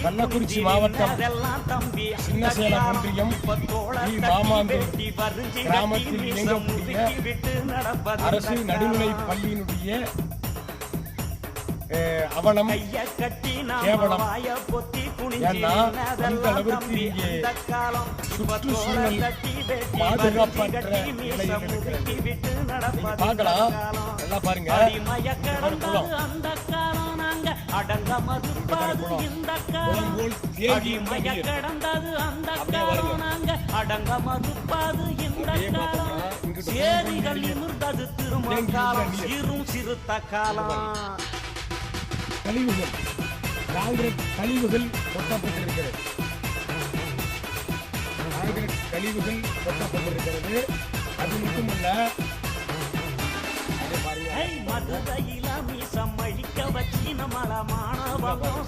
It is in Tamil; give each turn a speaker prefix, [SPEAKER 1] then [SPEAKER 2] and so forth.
[SPEAKER 1] கள்ளக்குறிச்சி மாவட்டம் சின்னசேலம் ஒன்றியம் மாமாந்தூர் கிராமத்தில் இயங்கக்கூடிய அரசு நடுநிலைப் பள்ளியினுடைய அவலம் கேவலம். ஏன்னா அந்த அளவிற்கு இங்கே சுற்றுச்சூழல் பாதுகாப்பற்ற நிலையில் இருக்கிறது. நீங்க பார்க்கலாம், நல்லா பாருங்க. அடங்க மறுப்பாது இந்த காலம் அடிமைய கடந்தது அந்த காலம் நாங்க அடங்க மறுப்பாது இந்த காலம் சேரிகள் நிமிர்ந்தது திரும்ப காலம் சிறும் சிறுத்த காலம்.
[SPEAKER 2] கழிவுகள் காங்கிரஸ் கழிவுகள் கொட்டப்பட்டிருக்கிறது. காங்கிரஸ் கழிவுகள் கொட்டப்பட்டிருக்கிறது. அது மட்டுமல்ல,
[SPEAKER 1] மதுரையில மீசம் அழிக்க வச்சு நம்மள மாணவம்